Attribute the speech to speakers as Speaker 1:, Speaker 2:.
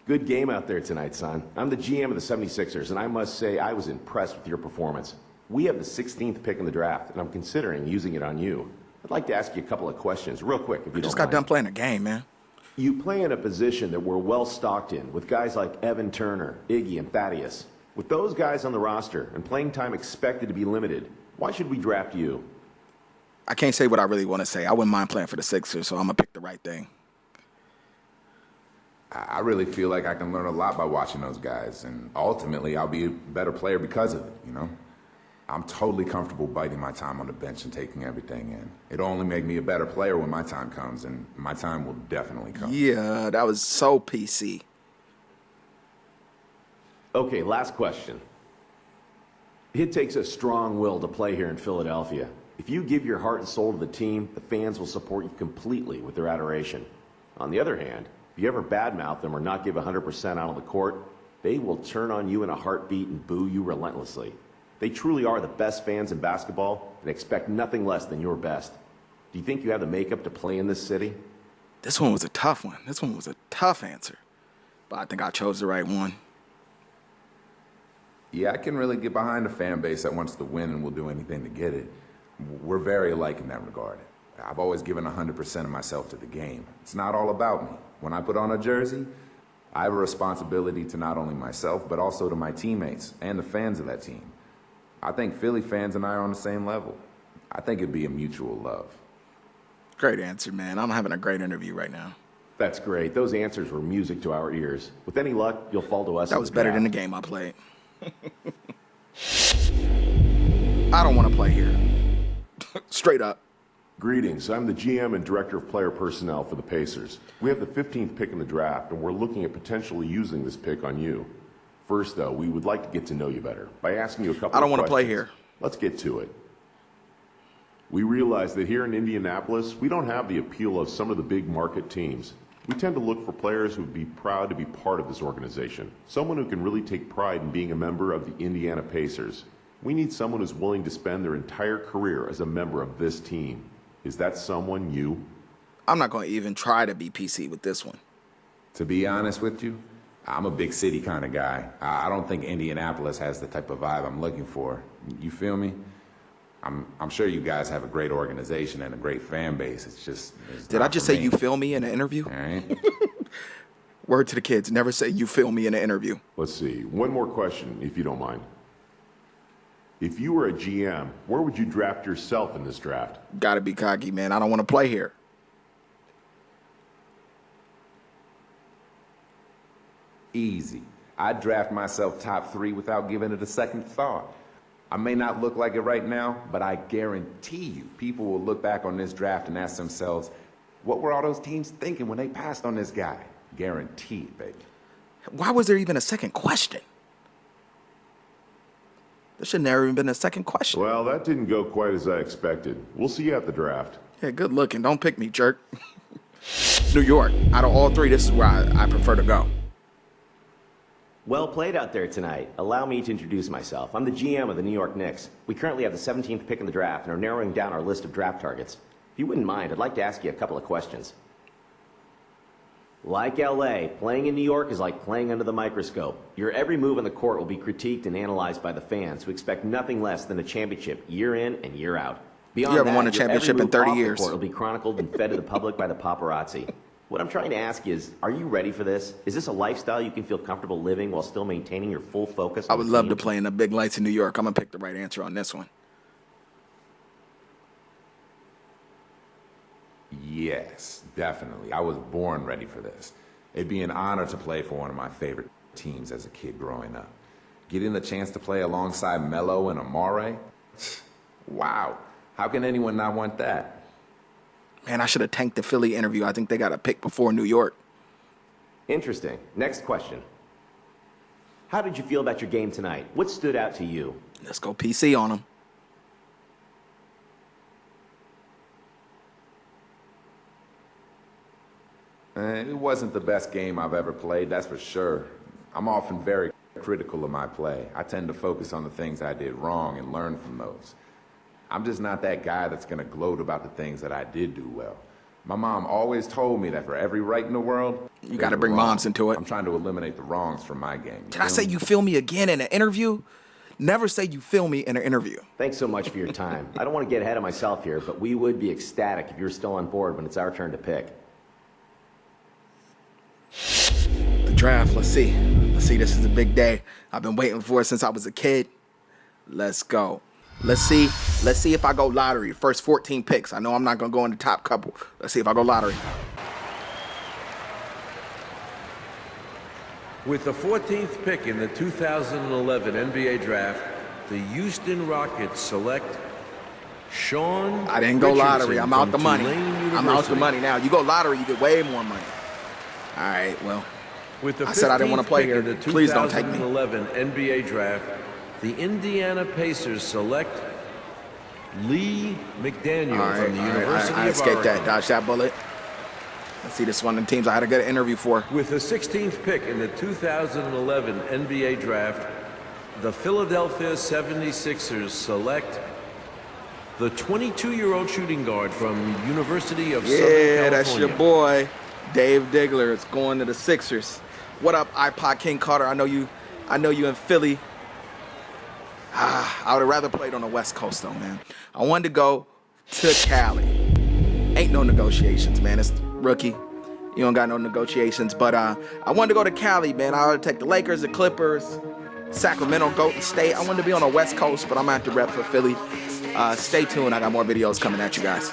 Speaker 1: Good game out there tonight, son. I'm the GM of the 76ers, and I must say I was impressed with your performance. We have the 16th pick in the draft, and I'm considering using it on you. I'd like to ask you a couple of questions, real quick, if you don't mind.
Speaker 2: Just got done playing a game, man.
Speaker 1: You play in a position that we're well stocked in, with guys like Evan Turner, Iggy, and Thaddeus. With those guys on the roster, and playing time expected to be limited, why should we draft you?
Speaker 2: I can't say what I really want to say. I wouldn't mind playing for the Sixers, so I'm going to pick the right thing.
Speaker 3: I really feel like I can learn a lot by watching those guys, and ultimately I'll be a better player because of it, you know? I'm totally comfortable biting my time on the bench and taking everything in. It'll only make me a better player when my time comes, and my time will definitely come.
Speaker 2: Yeah, that was so PC.
Speaker 1: Okay, last question. It takes a strong will to play here in Philadelphia. If you give your heart and soul to the team, the fans will support you completely with their adoration. On the other hand, if you ever badmouth them or not give 100% out on the court, they will turn on you in a heartbeat and boo you relentlessly. They truly are the best fans in basketball and expect nothing less than your best. Do you think you have the makeup to play in this city?
Speaker 2: This one was a tough one. This one was a tough answer. But I think I chose the right one.
Speaker 3: Yeah, I can really get behind a fan base that wants to win and will do anything to get it. We're very alike in that regard. I've always given 100% of myself to the game. It's not all about me. When I put on a jersey, I have a responsibility to not only myself, but also to my teammates and the fans of that team. I think Philly fans and I are on the same level. I think it'd be a mutual love.
Speaker 2: Great answer, man. I'm having a great interview right now.
Speaker 1: That's great. Those answers were music to our ears. With any luck, you'll fall to us.
Speaker 2: That was better than the game I played. I don't want to play here. Straight up.
Speaker 4: Greetings. I'm the GM and Director of Player Personnel for the Pacers. We have the 15th pick in the draft, and we're looking at potentially using this pick on you. First, though, we would like to get to know you better by asking you a couple of questions.
Speaker 2: I don't want to play here.
Speaker 4: Let's get to it. We realize that here in Indianapolis, we don't have the appeal of some of the big market teams. We tend to look for players who would be proud to be part of this organization. Someone who can really take pride in being a member of the Indiana Pacers. We need someone who's willing to spend their entire career as a member of this team. Is that someone you?
Speaker 2: I'm not going to even try to be PC with this one.
Speaker 3: To be honest with you, I'm a big city kind of guy. I don't think Indianapolis has the type of vibe I'm looking for. You feel me? I'm sure you guys have a great organization and a great fan base.
Speaker 2: Did I just say you feel me in an interview?
Speaker 3: All right.
Speaker 2: Word to the kids, never say you feel me in an interview.
Speaker 4: Let's see. One more question, if you don't mind. If you were a GM, where would you draft yourself in this draft?
Speaker 2: Gotta be cocky, man. I don't want to play here.
Speaker 3: Easy. I'd draft myself top 3 without giving it a second thought. I may not look like it right now, but I guarantee you people will look back on this draft and ask themselves, what were all those teams thinking when they passed on this guy? Guaranteed, baby.
Speaker 2: Why was there even a second question? There should never even been a second question.
Speaker 4: Well, that didn't go quite as I expected. We'll see you at the draft.
Speaker 2: Yeah, good looking. Don't pick me, jerk. New York. Out of all 3, this is where I prefer to go.
Speaker 1: Well played out there tonight. Allow me to introduce myself. I'm the GM of the New York Knicks. We currently have the 17th pick in the draft and are narrowing down our list of draft targets. If you wouldn't mind, I'd like to ask you a couple of questions. Like LA, playing in New York is like playing under the microscope. Your every move on the court will be critiqued and analyzed by the fans who expect nothing less than a championship year in and year out. Beyond
Speaker 2: You haven't
Speaker 1: that,
Speaker 2: won a
Speaker 1: your every
Speaker 2: championship in
Speaker 1: move
Speaker 2: 30
Speaker 1: off the
Speaker 2: years.
Speaker 1: court will be chronicled and fed to the public by the paparazzi. What I'm trying to ask is, are you ready for this? Is this a lifestyle you can feel comfortable living while still maintaining your full focus
Speaker 2: I
Speaker 1: on
Speaker 2: would
Speaker 1: the
Speaker 2: love
Speaker 1: team?
Speaker 2: to play in the big lights in New York. I'm going to pick the right answer on this one.
Speaker 3: Yes, definitely. I was born ready for this. It'd be an honor to play for one of my favorite teams as a kid growing up. Getting the chance to play alongside Melo and Amare? Wow. How can anyone not want that?
Speaker 2: Man, I should have tanked the Philly interview. I think they got a pick before New York.
Speaker 1: Interesting. Next question. How did you feel about your game tonight? What stood out to you?
Speaker 2: Let's go PC on them.
Speaker 3: It wasn't the best game I've ever played, that's for sure. I'm often very critical of my play. I tend to focus on the things I did wrong and learn from those. I'm just not that guy that's going to gloat about the things that I did do well. My mom always told me that for every right in the world,
Speaker 2: You gotta
Speaker 3: there's a
Speaker 2: bring
Speaker 3: wrong.
Speaker 2: moms into it.
Speaker 3: I'm trying to eliminate the wrongs from my game.
Speaker 2: Did I say you feel me again in an interview? Never say you feel me in an interview.
Speaker 5: Thanks so much for your time. I don't want to get ahead of myself here, but we would be ecstatic if you're still on board when it's our turn to pick.
Speaker 2: The draft, let's see. Let's see, this is a big day. I've been waiting for it since I was a kid. Let's go. Let's see if I go lottery. First 14 picks. I know I'm not going to go in the top couple. Let's see if I go lottery.
Speaker 6: With the 14th pick in the 2011 NBA Draft, the Houston Rockets select Sean
Speaker 2: I didn't go lottery.
Speaker 6: Richardson
Speaker 2: I'm out
Speaker 6: from
Speaker 2: the money.
Speaker 6: Tulane
Speaker 2: I'm out the
Speaker 6: University.
Speaker 2: money now. You go lottery, you get way more money. All right, well,
Speaker 6: With the
Speaker 2: I said I didn't wanna
Speaker 6: 15th
Speaker 2: play
Speaker 6: pick
Speaker 2: here.
Speaker 6: in the
Speaker 2: Please don't take me.
Speaker 6: 2011 NBA Draft, the Indiana Pacers select Lee McDaniel
Speaker 2: all right,
Speaker 6: from the
Speaker 2: all right.
Speaker 6: University
Speaker 2: I
Speaker 6: of
Speaker 2: escaped that.
Speaker 6: Oregon.
Speaker 2: Dodge that bullet. Let's see, this one of the teams I had to get an interview for.
Speaker 6: With the 16th pick in the 2011 NBA Draft, the Philadelphia 76ers select the 22-year-old shooting guard from University of Southern
Speaker 2: Yeah,
Speaker 6: California.
Speaker 2: that's your boy, Dave Diggler. It's going to the Sixers. What up, iPod King Carter? I know you in Philly. I would have rather played on the West Coast though, man. I wanted to go to Cali. Ain't no negotiations, man. It's rookie. You don't got no negotiations. But I wanted to go to Cali, man. I would take the Lakers, the Clippers, Sacramento, Golden State. I wanted to be on the West Coast, but I'm gonna have to rep for Philly. Stay tuned. I got more videos coming at you guys.